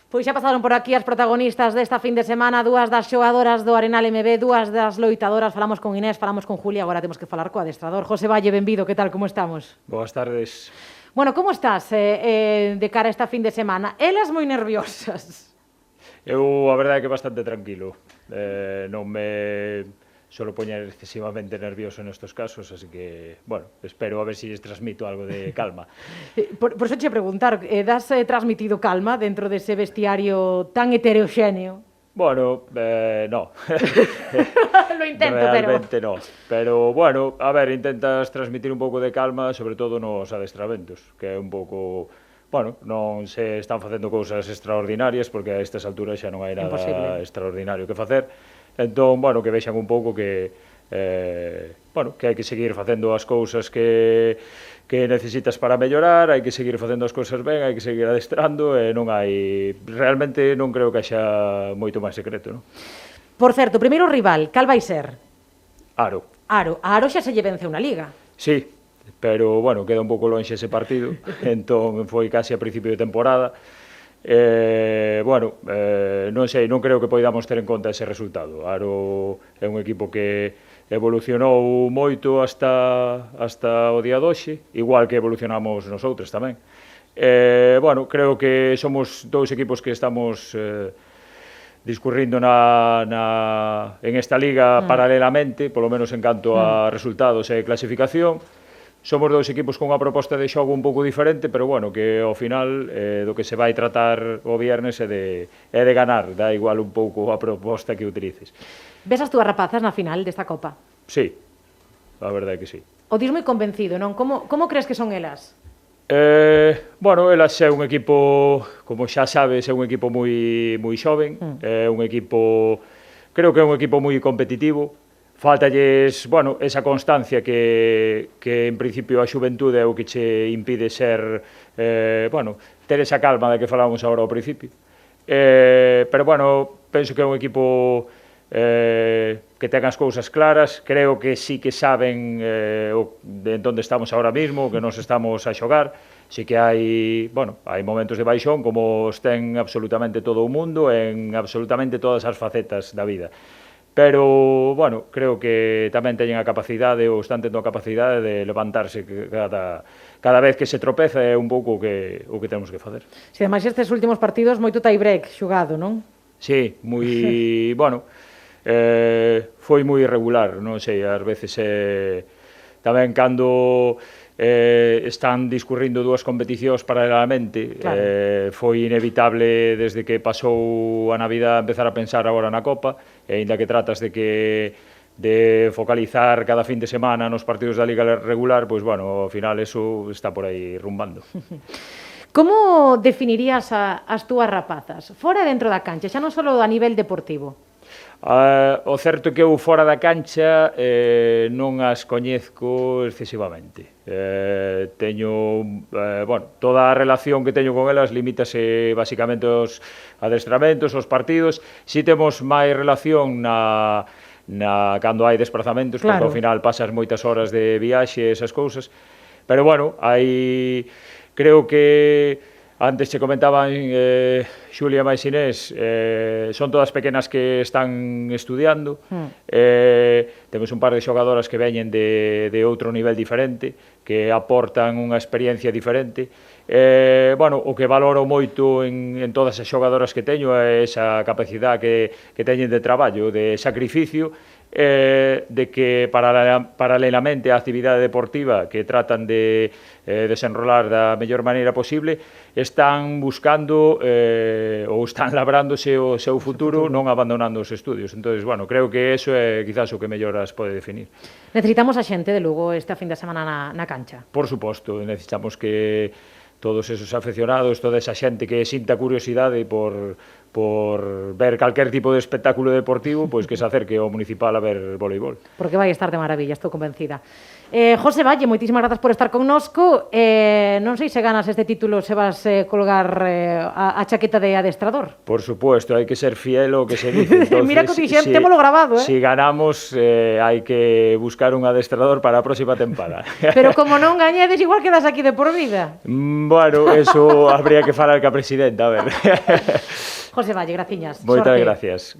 Pois xa pasaron por aquí as protagonistas desta fin de semana, dúas das xogadoras do Arenal MB, dúas das loitadoras, falamos con Inés, falamos con Julia, agora temos que falar co adestrador. José Valle, benvido, que tal, como estamos? Boas tardes. Bueno, como estás de cara a esta fin de semana? Elas moi nerviosas. Eu, a verdade é que bastante tranquilo. Non me solo poñer excesivamente nervioso nestes casos, así que, bueno, espero a ver se lles transmito algo de calma. Por eso che preguntar, das transmitido calma dentro dese vestiario tan heteroxéneo? Bueno, no. Lo intento, realmente no. Pero, bueno, a ver, intentas transmitir un pouco de calma, sobre todo nos adestramentos, que é un pouco... Bueno, non se están facendo cousas extraordinarias, porque a estas alturas xa non hai nada extraordinario que facer. Entón, bueno, que vexan un pouco que, bueno, que hai que seguir facendo as cousas que necesitas para mellorar, hai que seguir facendo as cousas ben, hai que seguir adestrando, e non hai... Realmente non creo que haxa moito máis secreto, non? Por certo, o primeiro rival, cal vai ser? Aro. Aro. A Aro xa se lle vence unha liga. Sí, pero, bueno, queda un pouco lonxe ese partido, entón foi case a principio de temporada. Bueno, non sei, non creo que poidamos ter en conta ese resultado. Aro é un equipo que evolucionou moito hasta o día de hoxe, igual que evolucionamos nosotros tamén. Bueno, creo que somos dous equipos que estamos discurrindo en esta liga paralelamente, polo menos en canto a resultados e clasificación. Somos dous equipos con unha proposta de xogo un pouco diferente, pero, bueno, que ao final do que se vai tratar o viernes é de ganar, dá igual un pouco a proposta que utilices. Ves as túas rapazas na final desta Copa? Sí, a verdade é que sí. O dis moi convencido, non? Como crees que son elas? Bueno, elas é un equipo, como xa sabes, é un equipo moi xoven, é un equipo, creo que é un equipo moi competitivo. Faltalles, bueno, esa constancia que en principio a xuventude é o que che impide ser, bueno, ter esa calma de que falábamos agora ao principio. Pero, bueno, penso que é un equipo que ten as cousas claras, creo que sí que saben de onde estamos ahora mismo, que nos estamos a xogar. Sí que hai, bueno, hai momentos de baixón, como os ten absolutamente todo o mundo, en absolutamente todas as facetas da vida. Pero, bueno, creo que tamén teñen a capacidade, ou están tendo a capacidade de levantarse cada vez que se tropeza, é un pouco o que temos que facer. Se ademais estes últimos partidos moito tie-break xogado, non? Sí, moi, bueno, foi moi irregular, non sei, ás veces tamén cando están discurrindo dúas competicións paralelamente, foi inevitable desde que pasou a Navidad empezar a pensar agora na Copa, e aínda que tratas de focalizar cada fin de semana nos partidos da Liga regular, pois, bueno, ao final eso está por aí rumbando. Como definirías as túas rapazas? Fora e dentro da cancha, xa non só a nivel deportivo. O certo é que eu fora da cancha non as coñezco excesivamente. Teño, bueno, toda a relación que teño con elas limítase basicamente aos adestramentos, aos partidos. Si temos máis relación cando hai desplazamentos, porque ao final pasas moitas horas de viaxe e esas cousas. Pero, bueno, creo que... Antes che comentaban Xulia máis Inés, son todas pequenas que están estudiando, temos un par de xogadoras que veñen de outro nivel diferente, que aportan unha experiencia diferente. Bueno, o que valoro moito en todas as xogadoras que teño é esa capacidade que teñen de traballo, de sacrificio, de que paralelamente á actividade deportiva que tratan de desenrolar da mellor maneira posible, están buscando ou están labrándose o seu futuro, non abandonando os estudios. Entón, bueno, creo que eso é quizás o que mellor as pode definir. Necesitamos a xente de Lugo esta fin de semana na cancha. Por suposto, necesitamos que todos esos afeccionados, toda esa xente que sinta curiosidade por por ver calquer tipo de espectáculo deportivo, pois que se acerque ao municipal a ver voleibol. Porque vai estar de maravilla, estou convencida. José Valle, moitísimas grazas por estar connosco. Non sei se ganas este título, se vas colgar a chaqueta de adestrador. Por supuesto, hai que ser fiel ao que se dice. Entonces, mira que dixen, témolo grabado, Si ganamos, hai que buscar un adestrador para a próxima tempada. Pero como non gañedes, igual quedas aquí de por vida. Bueno, eso habría que falar ca presidenta, a ver. José Valle, graciñas. Moitas gracias.